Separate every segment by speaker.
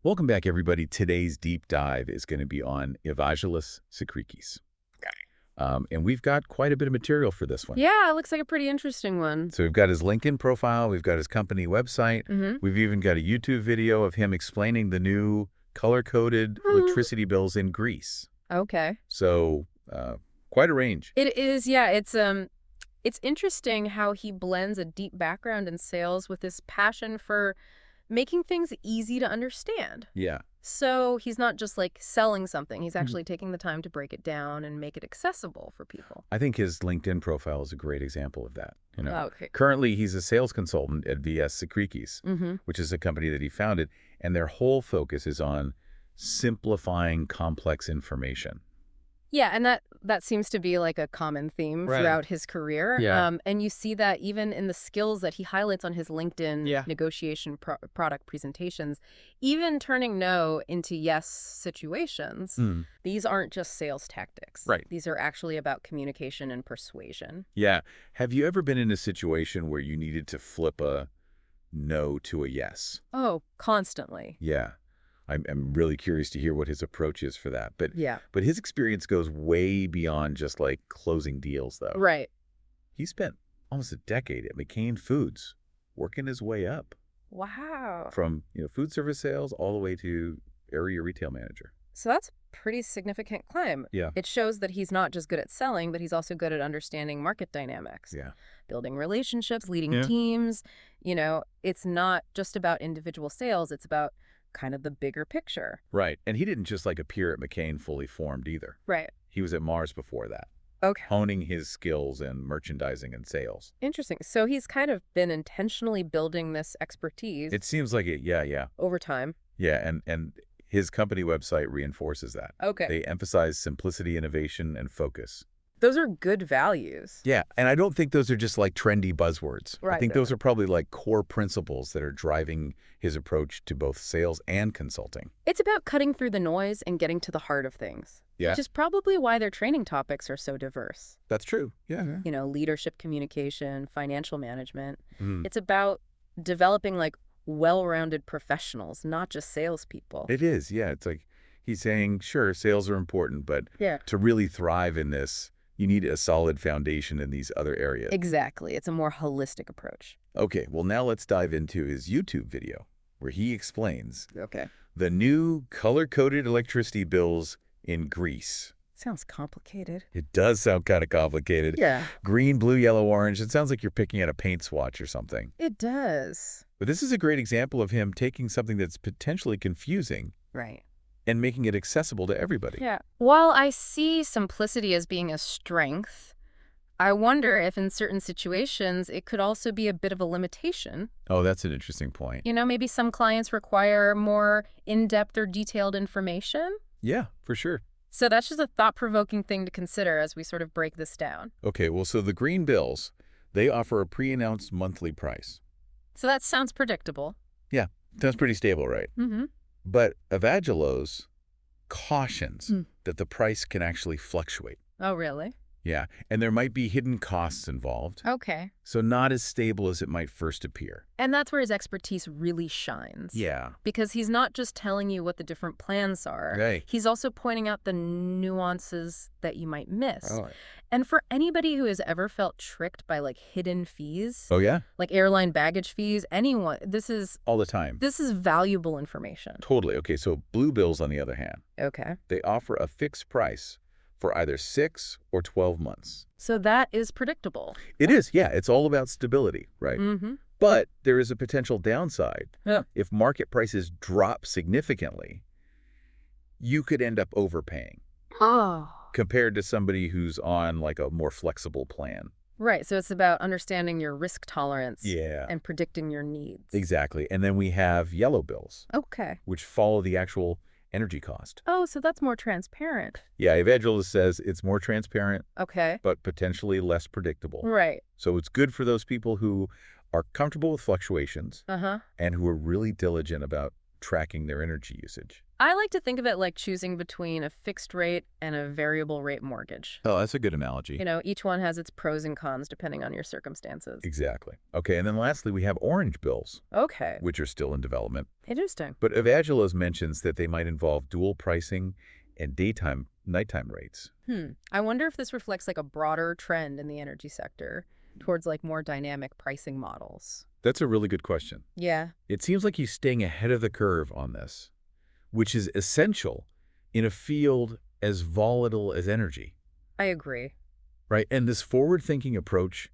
Speaker 1: Welcome back, everybody. Today's deep dive is going to be on Evangelos Tsikrikis. And we've got quite a bit of material for this one.
Speaker 2: Yeah, it looks like a pretty interesting one.
Speaker 1: So we've got his LinkedIn profile. We've got his company website. We've even got a YouTube video of him explaining the new color-coded electricity bills in Greece.
Speaker 2: Okay.
Speaker 1: So quite a range.
Speaker 2: It is, yeah. It's interesting how he blends a deep background in sales with this passion for making things easy to understand.
Speaker 1: Yeah.
Speaker 2: So he's not just like selling something. He's actually taking the time to break it down and make it accessible for people.
Speaker 1: I think his LinkedIn profile is a great example of that.
Speaker 2: Okay.
Speaker 1: Currently, he's a sales consultant at VS Tsikrikis, which is a company that he founded, and their whole focus is on simplifying complex information.
Speaker 2: Yeah, and that seems to be like a common theme throughout his career.
Speaker 1: Yeah.
Speaker 2: And you see that even in the skills that he highlights on his LinkedIn negotiation product presentations, even turning no into yes situations. These aren't just sales tactics.
Speaker 1: Right.
Speaker 2: These are actually about communication and persuasion.
Speaker 1: Yeah. Have you ever been in a situation where you needed to flip a no to a yes?
Speaker 2: Oh, constantly.
Speaker 1: Yeah. I'm really curious to hear what his approach is for that. But
Speaker 2: Yeah.
Speaker 1: But his experience goes way beyond just like closing deals, though.
Speaker 2: Right.
Speaker 1: He spent almost a decade at McCain Foods, working his way up
Speaker 2: Wow.
Speaker 1: from food service sales all the way to area retail manager.
Speaker 2: So that's a pretty significant climb.
Speaker 1: Yeah.
Speaker 2: It shows that he's not just good at selling, but he's also good at understanding market dynamics.
Speaker 1: Yeah.
Speaker 2: Building relationships, leading
Speaker 1: Yeah.
Speaker 2: teams. It's not just about individual sales. It's about kind of the bigger picture.
Speaker 1: Right. And he didn't just like appear at McCain fully formed either.
Speaker 2: Right.
Speaker 1: He was at Mars before that,
Speaker 2: Okay.
Speaker 1: honing his skills in merchandising and sales.
Speaker 2: Interesting. So he's kind of been intentionally building this expertise
Speaker 1: It seems like it. Yeah.
Speaker 2: over time.
Speaker 1: Yeah. And his company website reinforces that.
Speaker 2: Okay.
Speaker 1: They emphasize simplicity, innovation, and focus.
Speaker 2: Those are good values.
Speaker 1: Yeah. And I don't think those are just like trendy buzzwords. I
Speaker 2: Right.
Speaker 1: think those are probably like core principles that are driving his approach to both sales and consulting.
Speaker 2: It's about cutting through the noise and getting to the heart of things.
Speaker 1: Yeah.
Speaker 2: Which is probably why their training topics are so diverse.
Speaker 1: That's true. Yeah.
Speaker 2: Leadership communication, financial management.
Speaker 1: Mhm.
Speaker 2: It's about developing like well-rounded professionals, not just salespeople.
Speaker 1: It is. Yeah. It's like he's saying, sure, sales are important, but
Speaker 2: Yeah.
Speaker 1: to really thrive in this, you need a solid foundation in these other areas.
Speaker 2: Exactly. It's a more holistic approach.
Speaker 1: Okay, well, now let's dive into his YouTube video where he explains
Speaker 2: Okay.
Speaker 1: the new color-coded electricity bills in Greece.
Speaker 2: Sounds complicated.
Speaker 1: It does sound kind of complicated.
Speaker 2: Yeah.
Speaker 1: Green, blue, yellow, orange. It sounds like you're picking out a paint swatch or something.
Speaker 2: It does.
Speaker 1: But this is a great example of him taking something that's potentially confusing
Speaker 2: Right.
Speaker 1: and making it accessible to everybody.
Speaker 2: Yeah. While I see simplicity as being a strength, I wonder if in certain situations it could also be a bit of a limitation.
Speaker 1: Oh, that's an interesting point.
Speaker 2: Maybe some clients require more in-depth or detailed information.
Speaker 1: Yeah, for sure.
Speaker 2: So that's just a thought-provoking thing to consider as we sort of break this down.
Speaker 1: Okay, well, so the green bills, they offer a pre-announced monthly price.
Speaker 2: So that sounds predictable.
Speaker 1: Yeah, sounds pretty stable, right?
Speaker 2: Mm-hmm.
Speaker 1: But Evangelos cautions that the price can actually fluctuate.
Speaker 2: Oh, really?
Speaker 1: Yeah, and there might be hidden costs involved,
Speaker 2: Okay.
Speaker 1: so not as stable as it might first appear.
Speaker 2: And that's where his expertise really shines.
Speaker 1: Yeah.
Speaker 2: Because he's not just telling you what the different plans are.
Speaker 1: Right.
Speaker 2: He's also pointing out the nuances that you might miss.
Speaker 1: Oh,
Speaker 2: And for anybody who has ever felt tricked by like hidden fees,
Speaker 1: oh yeah?
Speaker 2: like airline baggage fees, anyone, this is
Speaker 1: All the time.
Speaker 2: valuable information.
Speaker 1: Totally. Okay, so blue bills, on the other hand,
Speaker 2: Okay.
Speaker 1: they offer a fixed price for either 6 or 12 months.
Speaker 2: So that is predictable.
Speaker 1: It is, yeah. It's all about stability, right?
Speaker 2: Mm-hmm.
Speaker 1: But there is a potential downside.
Speaker 2: Yeah.
Speaker 1: If market prices drop significantly, you could end up overpaying
Speaker 2: Oh.
Speaker 1: compared to somebody who's on like a more flexible plan.
Speaker 2: Right. So it's about understanding your risk tolerance
Speaker 1: Yeah,
Speaker 2: and predicting your needs.
Speaker 1: exactly. And then we have yellow bills,
Speaker 2: Okay.
Speaker 1: which follow the actual energy cost.
Speaker 2: Oh, so that's more transparent.
Speaker 1: Yeah, Evangelos says it's more transparent,
Speaker 2: Okay.
Speaker 1: but potentially less predictable.
Speaker 2: Right.
Speaker 1: So it's good for those people who are comfortable with fluctuations
Speaker 2: Uh-huh.
Speaker 1: and who are really diligent about tracking their energy usage.
Speaker 2: I like to think of it like choosing between a fixed rate and a variable rate mortgage.
Speaker 1: Oh, that's a good analogy.
Speaker 2: You know, each one has its pros and cons depending on your circumstances.
Speaker 1: Exactly. Okay, and then lastly, we have orange bills,
Speaker 2: Okay.
Speaker 1: which are still in development.
Speaker 2: Interesting.
Speaker 1: But Evangelos mentions that they might involve dual pricing and nighttime rates.
Speaker 2: I wonder if this reflects like a broader trend in the energy sector towards like more dynamic pricing models.
Speaker 1: That's a really good question.
Speaker 2: Yeah.
Speaker 1: It seems like he's staying ahead of the curve on this, which is essential in a field as volatile as energy.
Speaker 2: I agree.
Speaker 1: Right? And this forward-thinking approach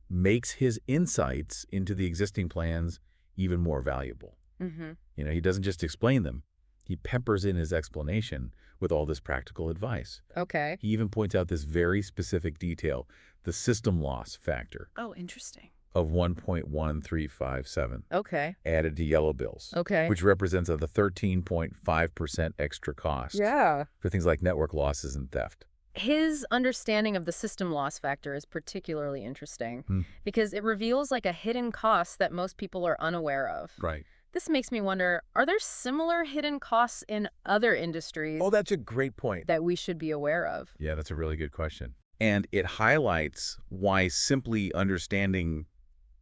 Speaker 1: makes his insights into the existing plans even more valuable. You know, he doesn't just explain them. He peppers in his explanation with all this practical advice.
Speaker 2: Okay.
Speaker 1: He even points out this very specific detail, the system loss factor
Speaker 2: Oh, interesting.
Speaker 1: of 1.1357
Speaker 2: Okay.
Speaker 1: added to yellow bills,
Speaker 2: Okay.
Speaker 1: which represents the 13.5% extra cost
Speaker 2: Yeah.
Speaker 1: for things like network losses and theft.
Speaker 2: His understanding of the system loss factor is particularly interesting because it reveals like a hidden cost that most people are unaware of.
Speaker 1: Right.
Speaker 2: This makes me wonder, are there similar hidden costs in other industries
Speaker 1: Oh, that's a great point.
Speaker 2: that we should be aware of?
Speaker 1: Yeah, that's a really good question. And it highlights why simply understanding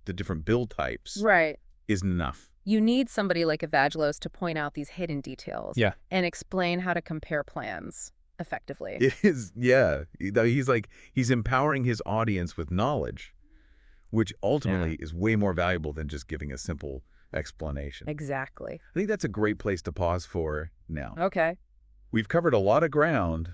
Speaker 1: the different bill types
Speaker 2: Right.
Speaker 1: isn't enough.
Speaker 2: You need somebody like Evangelos to point out these hidden details and explain how to compare plans effectively.
Speaker 1: It is, yeah. He's empowering his audience with knowledge, which ultimately is way more valuable than just giving a simple explanation.
Speaker 2: Exactly.
Speaker 1: I think that's a great place to pause for now.
Speaker 2: Okay.
Speaker 1: We've covered a lot of ground,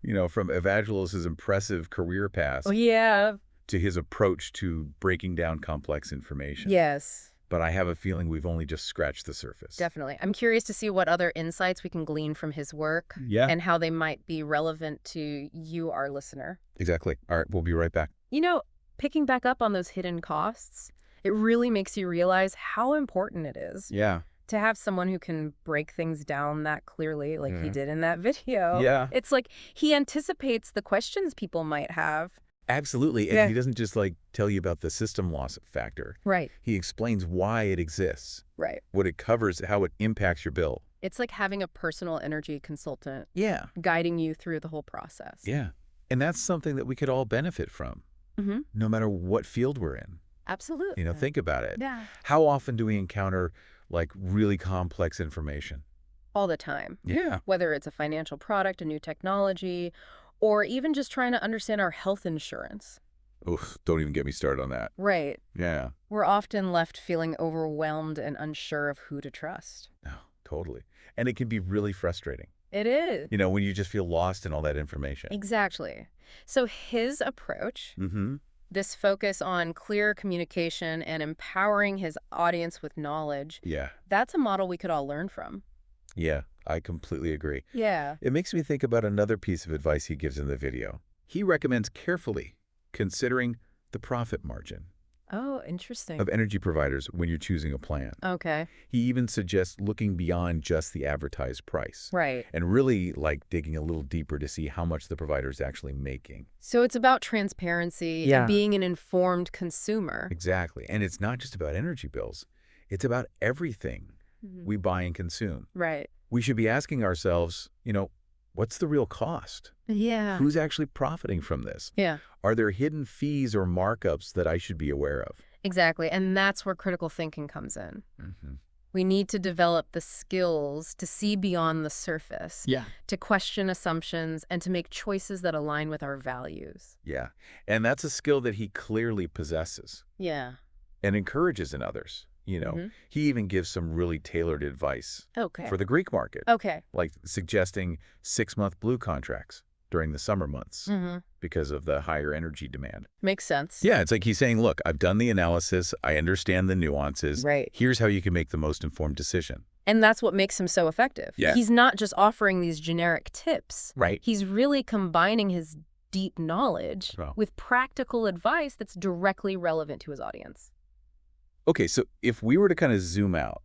Speaker 1: you know, from Evangelos' impressive career path
Speaker 2: Oh, yeah.
Speaker 1: to his approach to breaking down complex information.
Speaker 2: Yes.
Speaker 1: But I have a feeling we've only just scratched the surface.
Speaker 2: Definitely. I'm curious to see what other insights we can glean from his work and how they might be relevant to you, our listener.
Speaker 1: Exactly. All right, we'll be right back.
Speaker 2: You know, picking back up on those hidden costs, it really makes you realize how important it is to have someone who can break things down that clearly like he did in that video.
Speaker 1: Yeah.
Speaker 2: It's like he anticipates the questions people might have.
Speaker 1: Absolutely. And he doesn't just tell you about the system loss factor.
Speaker 2: Right.
Speaker 1: He explains why it exists.
Speaker 2: Right.
Speaker 1: What it covers, how it impacts your bill.
Speaker 2: It's like having a personal energy consultant guiding you through the whole process.
Speaker 1: Yeah. And that's something that we could all benefit from, no matter what field we're in.
Speaker 2: Absolutely.
Speaker 1: You know, think about it.
Speaker 2: Yeah.
Speaker 1: How often do we encounter really complex information?
Speaker 2: All the time.
Speaker 1: Yeah.
Speaker 2: Whether it's a financial product, a new technology, or even just trying to understand our health insurance.
Speaker 1: Oof, don't even get me started on that.
Speaker 2: Right.
Speaker 1: Yeah.
Speaker 2: We're often left feeling overwhelmed and unsure of who to trust.
Speaker 1: No, totally. And it can be really frustrating.
Speaker 2: It is.
Speaker 1: You know, when you just feel lost in all that information.
Speaker 2: Exactly. So his approach, this focus on clear communication and empowering his audience with knowledge, that's a model we could all learn from.
Speaker 1: Yeah, I completely agree.
Speaker 2: Yeah.
Speaker 1: It makes me think about another piece of advice he gives in the video. He recommends carefully considering the profit margin
Speaker 2: Oh, interesting.
Speaker 1: of energy providers when you're choosing a plan.
Speaker 2: Okay.
Speaker 1: He even suggests looking beyond just the advertised price.
Speaker 2: Right.
Speaker 1: And really digging a little deeper to see how much the provider is actually making.
Speaker 2: So it's about transparency and being an informed consumer.
Speaker 1: Exactly. And it's not just about energy bills. It's about everything we buy and consume.
Speaker 2: Right.
Speaker 1: We should be asking ourselves, what's the real cost?
Speaker 2: Yeah.
Speaker 1: Who's actually profiting from this?
Speaker 2: Yeah.
Speaker 1: Are there hidden fees or markups that I should be aware of?
Speaker 2: Exactly. And that's where critical thinking comes in. We need to develop the skills to see beyond the surface, to question assumptions, and to make choices that align with our values.
Speaker 1: Yeah. And that's a skill that he clearly possesses
Speaker 2: Yeah.
Speaker 1: and encourages in others. He even gives some really tailored advice for the Greek market, like suggesting 6-month blue contracts during the summer months because of the higher energy demand.
Speaker 2: Makes sense.
Speaker 1: Yeah, it's like he's saying, look, I've done the analysis. I understand the nuances.
Speaker 2: Right.
Speaker 1: Here's how you can make the most informed decision.
Speaker 2: And that's what makes him so effective.
Speaker 1: Yeah.
Speaker 2: He's not just offering these generic tips.
Speaker 1: Right.
Speaker 2: He's really combining his deep knowledge with practical advice that's directly relevant to his audience.
Speaker 1: Okay, so if we were to kind of zoom out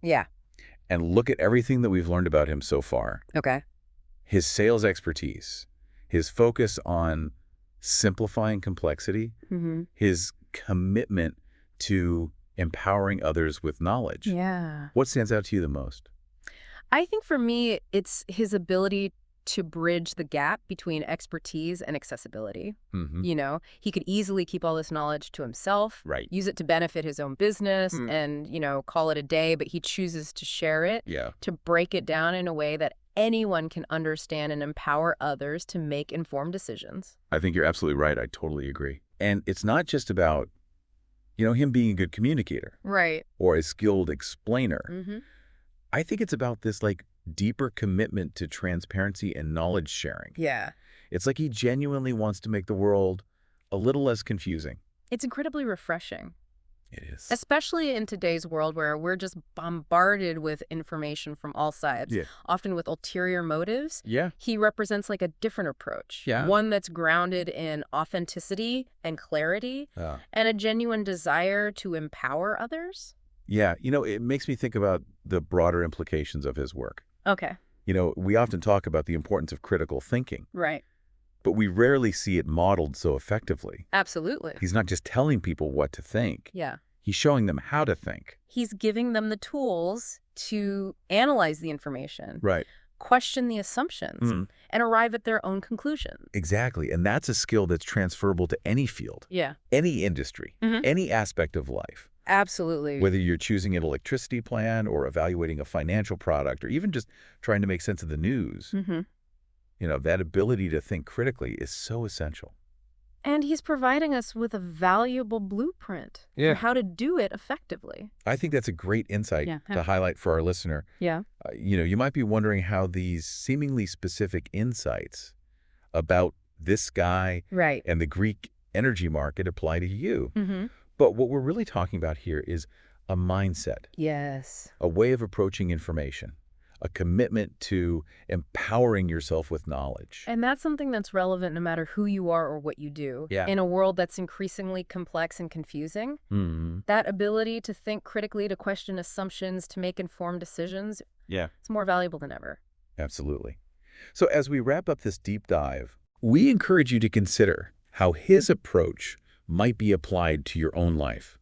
Speaker 1: and look at everything that we've learned about him so far, his sales expertise, his focus on simplifying complexity, his commitment to empowering others with knowledge, what stands out to you the most?
Speaker 2: I think for me, it's his ability to bridge the gap between expertise and accessibility. You know, he could easily keep all this knowledge to himself, use it to benefit his own business and, you know, call it a day, but he chooses to share it, to break it down in a way that anyone can understand and empower others to make informed decisions.
Speaker 1: I think you're absolutely right. I totally agree. And it's not just about, you know, him being a good communicator.
Speaker 2: Right.
Speaker 1: Or a skilled explainer. I think it's about this, like, deeper commitment to transparency and knowledge sharing.
Speaker 2: Yeah.
Speaker 1: It's like he genuinely wants to make the world a little less confusing.
Speaker 2: It's incredibly refreshing.
Speaker 1: It is.
Speaker 2: Especially in today's world where we're just bombarded with information from all sides, often with ulterior motives. He represents like a different approach, one that's grounded in authenticity and clarity and a genuine desire to empower others.
Speaker 1: Yeah, you know, it makes me think about the broader implications of his work.
Speaker 2: Okay.
Speaker 1: You know, we often talk about the importance of critical thinking.
Speaker 2: Right.
Speaker 1: But we rarely see it modeled so effectively.
Speaker 2: Absolutely.
Speaker 1: He's not just telling people what to think.
Speaker 2: Yeah.
Speaker 1: He's showing them how to think.
Speaker 2: He's giving them the tools to analyze the information.
Speaker 1: Right.
Speaker 2: Question the assumptions and arrive at their own conclusions.
Speaker 1: Exactly. And that's a skill that's transferable to any field.
Speaker 2: Yeah.
Speaker 1: Any industry. Any aspect of life.
Speaker 2: Absolutely.
Speaker 1: Whether you're choosing an electricity plan or evaluating a financial product or even just trying to make sense of the news, you know, that ability to think critically is so essential.
Speaker 2: And he's providing us with a valuable blueprint for how to do it effectively.
Speaker 1: I think that's a great insight to highlight for our listener.
Speaker 2: Yeah.
Speaker 1: You know, you might be wondering how these seemingly specific insights about this guy and the Greek energy market apply to you. But what we're really talking about here is a mindset.
Speaker 2: Yes.
Speaker 1: A way of approaching information. A commitment to empowering yourself with knowledge.
Speaker 2: And that's something that's relevant no matter who you are or what you do.
Speaker 1: Yeah.
Speaker 2: In a world that's increasingly complex and confusing, that ability to think critically, to question assumptions, to make informed decisions, it's more valuable than ever.
Speaker 1: Absolutely. So as we wrap up this deep dive, we encourage you to consider how his approach might be applied to your own life.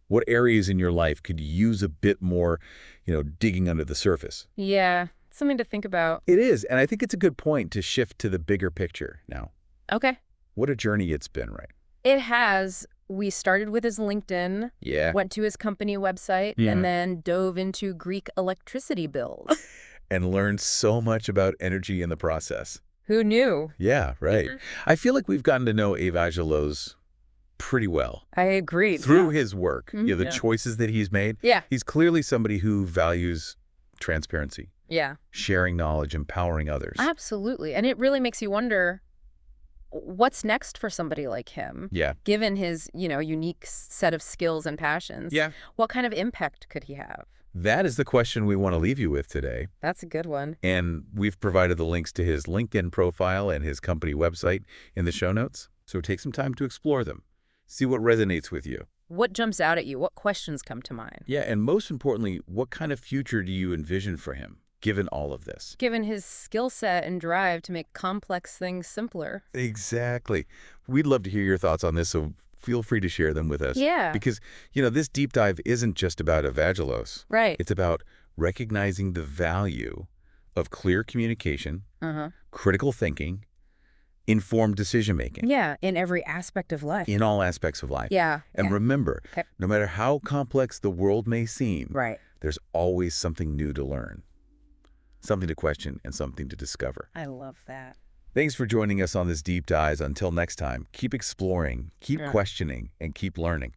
Speaker 1: What areas in your life could use a bit more, you know, digging under the surface?
Speaker 2: Yeah, something to think about.
Speaker 1: It is, and I think it's a good point to shift to the bigger picture now.
Speaker 2: Okay.
Speaker 1: What a journey it's been, right?
Speaker 2: It has. We started with his LinkedIn, went to his company website, and then dove into Greek electricity bills.
Speaker 1: And learned so much about energy in the process.
Speaker 2: Who knew?
Speaker 1: Yeah, right. I feel like we've gotten to know Evangelos pretty well.
Speaker 2: I agree.
Speaker 1: Through his work, you know, the choices that he's made. He's clearly somebody who values transparency. Sharing knowledge, empowering others.
Speaker 2: Absolutely. And it really makes you wonder, what's next for somebody like him? Given his, you know, unique set of skills and passions. What kind of impact could he have?
Speaker 1: That is the question we want to leave you with today.
Speaker 2: That's a good one.
Speaker 1: And we've provided the links to his LinkedIn profile and his company website in the show notes. So take some time to explore them. See what resonates with you.
Speaker 2: What jumps out at you? What questions come to mind?
Speaker 1: Yeah, and most importantly, what kind of future do you envision for him, given all of this?
Speaker 2: Given his skill set and drive to make complex things simpler.
Speaker 1: Exactly. We'd love to hear your thoughts on this, so feel free to share them with us. Because, you know, this deep dive isn't just about Evangelos. It's about recognizing the value of clear communication, critical thinking, informed decision-making.
Speaker 2: In every aspect of life.
Speaker 1: In all aspects of life. And remember, no matter how complex the world may seem, there's always something new to learn, something to question, and something to discover.
Speaker 2: I love that.
Speaker 1: Thanks for joining us on this deep dive. Until next time, keep exploring, keep questioning, and keep learning.